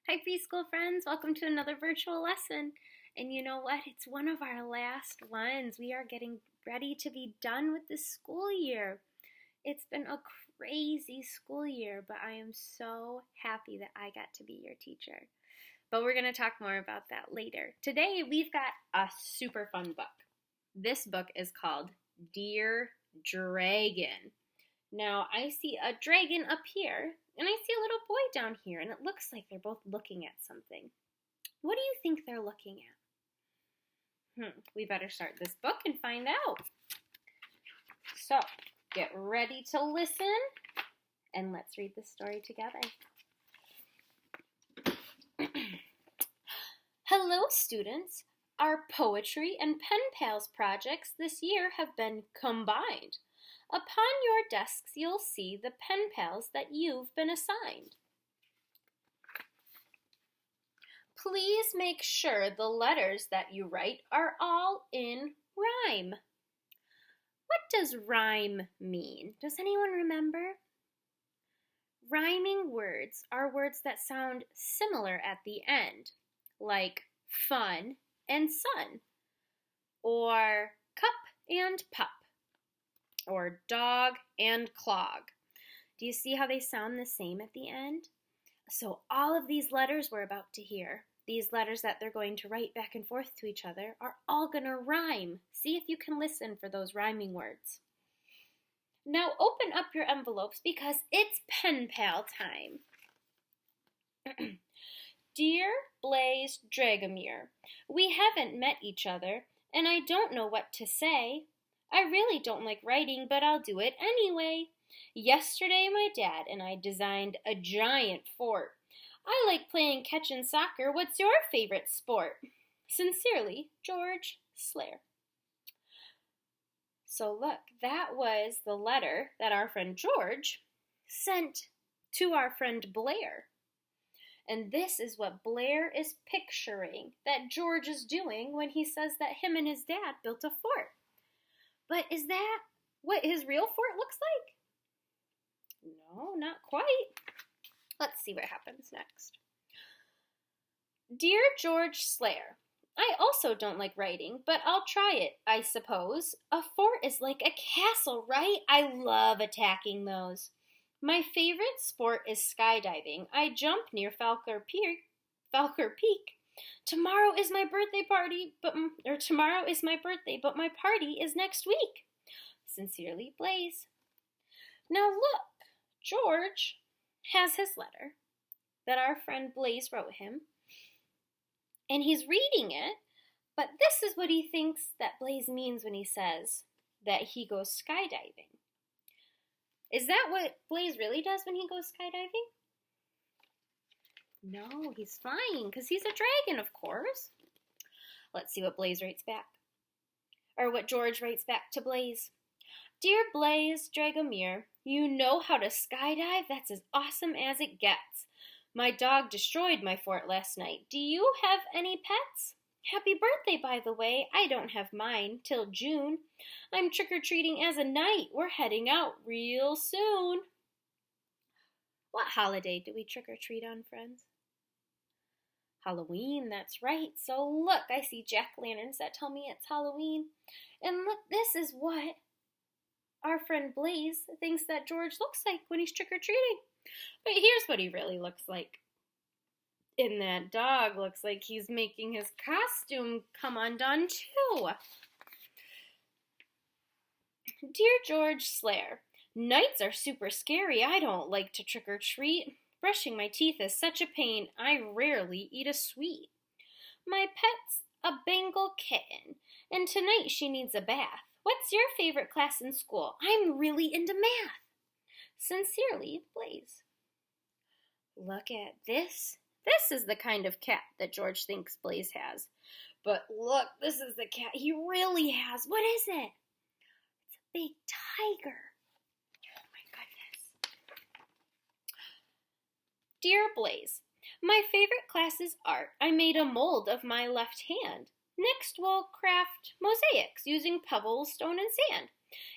Hi, preschool friends. Welcome to another virtual lesson. And you know what? It's one of our last ones. We are getting ready to be done with this school year. It's been a crazy school year, but I am so happy that I got to be your teacher. But we're going to talk more about that later. Today, we've got a super fun book. This book is called Dear Dragon. Now, I see a dragon up here, and I see a little boy down here, and it looks like they're both looking at something. What do you think they're looking at? We better start this book and find out. So, get ready to listen, and let's read this story together. Hello, students. Our poetry and pen pals projects this year have been combined. Upon your desks, you'll see the pen pals that you've been assigned. Please make sure the letters that you write are all in rhyme. What does rhyme mean? Does anyone remember? Rhyming words are words that sound similar at the end, like fun and sun, or cup and pup, or dog and clog. Do you see how they sound the same at the end? So all of these letters we're about to hear, these letters that they're going to write back and forth to each other, are all going to rhyme. See if you can listen for those rhyming words. Now open up your envelopes because it's pen pal time. Dear Blaze Dragomir, we haven't met each other, and I don't know what to say. I really don't like writing, but I'll do it anyway. Yesterday, my dad and I designed a giant fort. I like playing catch and soccer. What's your favorite sport? Sincerely, George Slayer. So look, that was the letter that our friend George sent to our friend Blair. And this is what Blair is picturing that George is doing when he says that him and his dad built a fort. But is that what his real fort looks like? No, not quite. Let's see what happens next. Dear George Slayer, I also don't like writing, but I'll try it, I suppose. A fort is like a castle, right? I love attacking those. My favorite sport is skydiving. I jump near Falkner Peak. Tomorrow is my birthday, but my party is next week. Sincerely, Blaze. Now look, George has his letter that our friend Blaze wrote him, and he's reading it, but this is what he thinks that Blaze means when he says that he goes skydiving. Is that what Blaze really does when he goes skydiving? No, he's flying because he's a dragon, of course. Let's see what Blaze writes back. Or what George writes back to Blaze. Dear Blaze Dragomir, you know how to skydive? That's as awesome as it gets. My dog destroyed my fort last night. Do you have any pets? Happy birthday, by the way. I don't have mine till June. I'm trick-or-treating as a knight. We're heading out real soon. What holiday do we trick-or-treat on, friends? Halloween, that's right. So look, I see jack-o'-lanterns that tell me it's Halloween. And look, this is what our friend Blaze thinks that George looks like when he's trick-or-treating. But here's what he really looks like. And that dog looks like he's making his costume come undone too. Dear George Slayer, nights are super scary. I don't like to trick-or-treat. Brushing my teeth is such a pain. I rarely eat a sweet. My pet's a Bengal kitten, and tonight she needs a bath. What's your favorite class in school? I'm really into math. Sincerely, Blaze. Look at this. This is the kind of cat that George thinks Blaze has. But look, this is the cat he really has. What is it? It's a big tiger. Oh my goodness. Dear Blaze, my favorite class is art. I made a mold of my left hand. Next, we'll craft mosaics using pebbles, stone, and sand.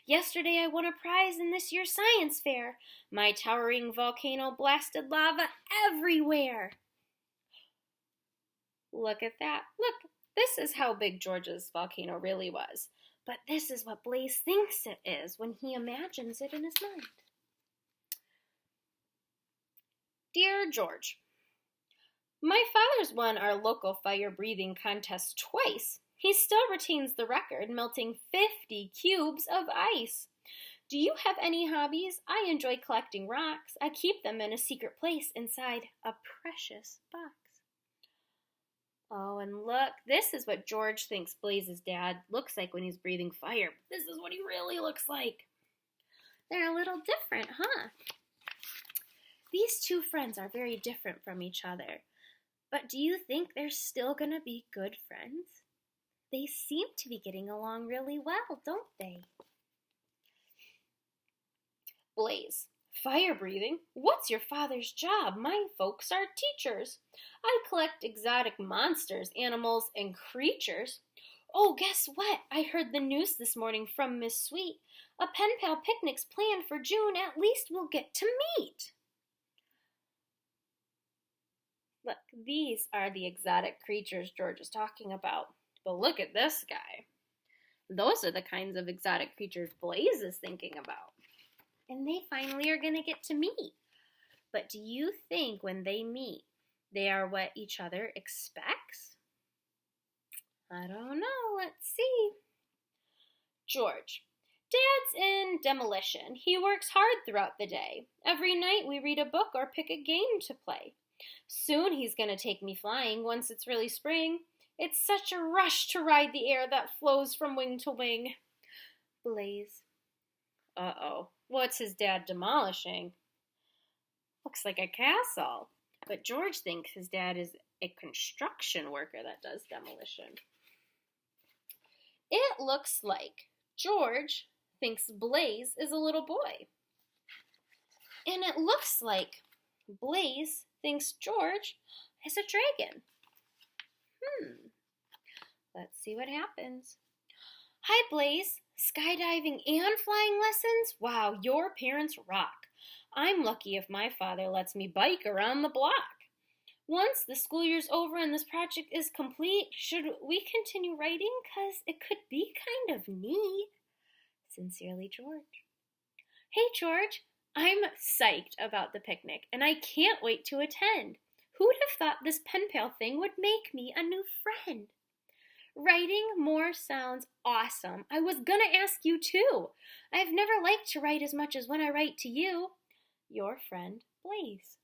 Yesterday I won a prize in this year's science fair. My towering volcano blasted lava everywhere. Look at that. Look, this is how big George's volcano really was. But this is what Blaze thinks it is when he imagines it in his mind. Dear George, my father's won our local fire breathing contest twice. He still retains the record, melting 50 cubes of ice. Do you have any hobbies? I enjoy collecting rocks. I keep them in a secret place inside a precious box. Oh, and look, this is what George thinks Blaze's dad looks like when he's breathing fire. This is what he really looks like. They're a little different, huh? These two friends are very different from each other. But do you think they're still going to be good friends? They seem to be getting along really well, don't they? Blaze, fire breathing? What's your father's job? My folks are teachers. I collect exotic monsters, animals, and creatures. Oh, guess what? I heard the news this morning from Miss Sweet. A pen pal picnic's planned for June. At least we'll get to meet. Look, these are the exotic creatures George is talking about. But look at this guy. Those are the kinds of exotic creatures Blaze is thinking about. And they finally are going to get to meet. But do you think when they meet, they are what each other expects? I don't know. Let's see. George, Dad's in demolition. He works hard throughout the day. Every night we read a book or pick a game to play. Soon he's going to take me flying once it's really spring. It's such a rush to ride the air that flows from wing to wing. Blaze. Uh-oh. What's his dad demolishing? Looks like a castle. But George thinks his dad is a construction worker that does demolition. It looks like George thinks Blaze is a little boy. And it looks like Blaze thinks George is a dragon. Let's see what happens. Hi, Blaze. Skydiving and flying lessons? Wow, your parents rock. I'm lucky if my father lets me bike around the block. Once the school year's over and this project is complete, should we continue writing? 'Cause it could be kind of neat. Sincerely, George. Hey, George. I'm psyched about the picnic, and I can't wait to attend. Who'd have thought this pen pal thing would make me a new friend? Writing more sounds awesome. I was gonna ask you too. I've never liked to write as much as when I write to you. Your friend, Blaze.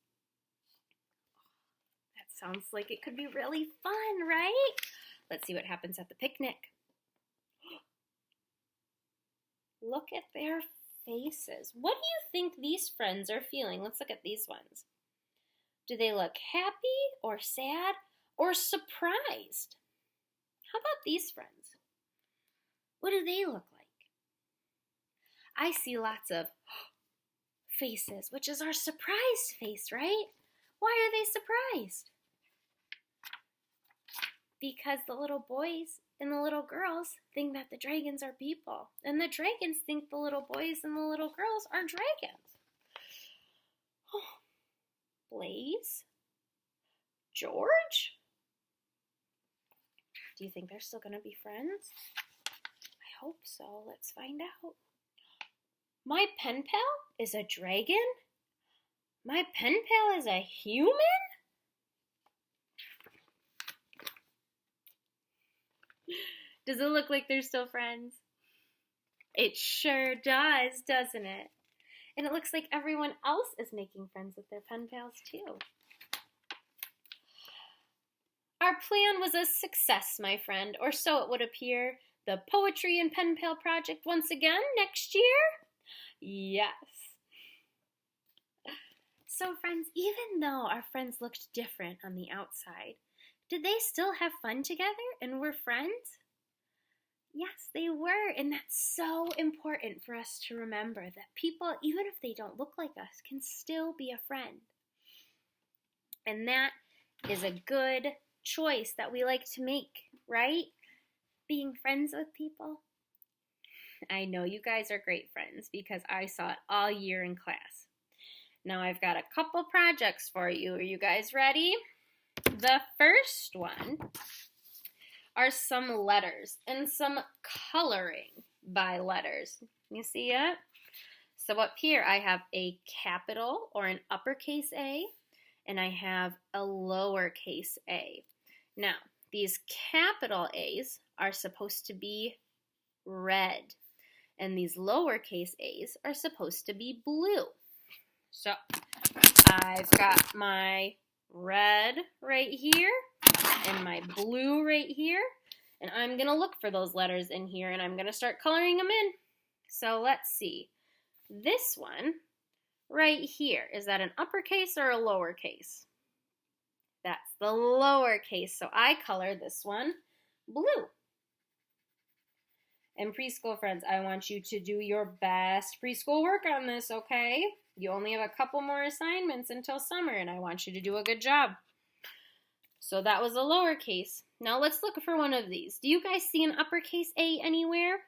That sounds like it could be really fun, right? Let's see what happens at the picnic. Look at their faces. What do you think these friends are feeling? Let's look at these ones. Do they look happy or sad or surprised? How about these friends? What do they look like? I see lots of faces, which is our surprised face, right? Why are they surprised? Because the little boys and the little girls think that the dragons are people. And the dragons think the little boys and the little girls are dragons. Oh, Blaze? George? Do you think they're still going to be friends? I hope so. Let's find out. My pen pal is a dragon? My pen pal is a human? Does it look like they're still friends? It sure does, doesn't it? And it looks like everyone else is making friends with their pen pals too. Our plan was a success, my friend, or so it would appear. The Poetry and Pen Pal Project once again next year? Yes. So, friends, even though our friends looked different on the outside, did they still have fun together and were friends? Yes, they were, and that's so important for us to remember that people, even if they don't look like us, can still be a friend. And that is a good choice that we like to make, right? Being friends with people. I know you guys are great friends because I saw it all year in class. Now I've got a couple projects for you. Are you guys ready? The first one are some letters and some coloring by letters. You see it? So up here I have a capital or an uppercase A, and I have a lowercase a. Now, these capital A's are supposed to be red, and these lowercase a's are supposed to be blue. So I've got my red right here and my blue right here, and I'm going to look for those letters in here, and I'm going to start coloring them in. So let's see. This one right here, is that an uppercase or a lowercase? That's the lowercase, so I color this one blue. And preschool friends, I want you to do your best preschool work on this, okay? You only have a couple more assignments until summer, and I want you to do a good job. So that was a lowercase. Now let's look for one of these. Do you guys see an uppercase A anywhere?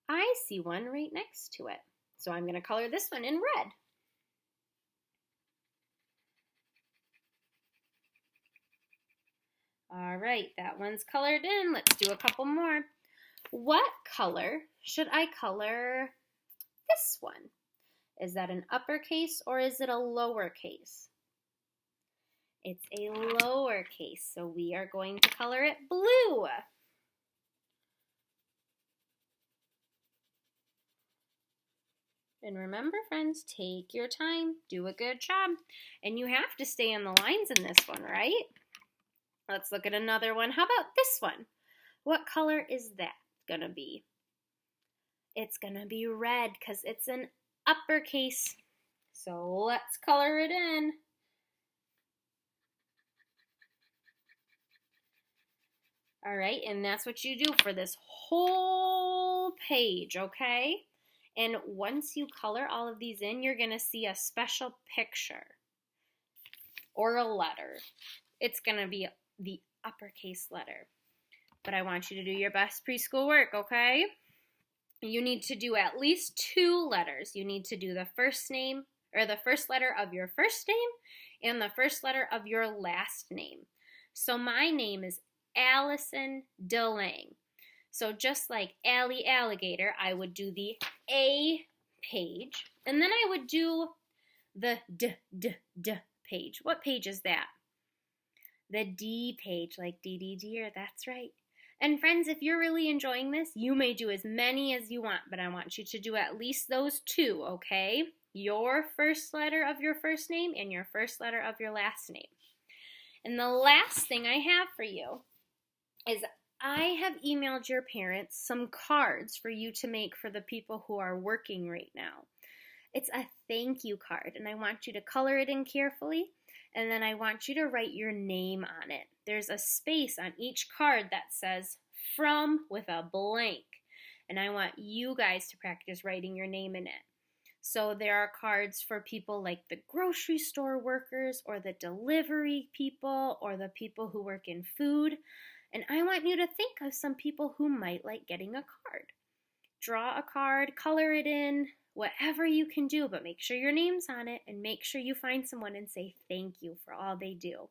I see one right next to it. So I'm going to color this one in red. All right, that one's colored in. Let's do a couple more. What color should I color this one? Is that an uppercase or is it a lowercase? It's a lowercase, so we are going to color it blue. And remember, friends, take your time, do a good job. And you have to stay in the lines in this one, right? Let's look at another one. How about this one? What color is that going to be? It's going to be red because it's an uppercase. So let's color it in. All right, and that's what you do for this whole page, okay? And once you color all of these in, you're going to see a special picture or a letter. It's going to be the uppercase letter. But I want you to do your best preschool work, okay? You need to do at least 2 letters. You need to do the first name, or the first letter of your first name and the first letter of your last name. So my name is Allison DeLange. So just like Allie Alligator, I would do the A page, and then I would do the D page. What page is that? The D page, like D deer, that's right. And friends, if you're really enjoying this, you may do as many as you want, but I want you to do at least those 2, okay? Your first letter of your first name and your first letter of your last name. And the last thing I have for you is I have emailed your parents some cards for you to make for the people who are working right now. It's a thank you card, and I want you to color it in carefully, and then I want you to write your name on it. There's a space on each card that says from with a blank, and I want you guys to practice writing your name in it. So there are cards for people like the grocery store workers or the delivery people or the people who work in food. And I want you to think of some people who might like getting a card. Draw a card, color it in, whatever you can do, but make sure your name's on it and make sure you find someone and say thank you for all they do.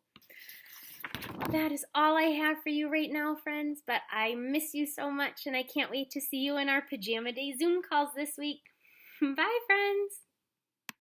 That is all I have for you right now, friends, but I miss you so much and I can't wait to see you in our Pajama Day Zoom calls this week. Bye, friends.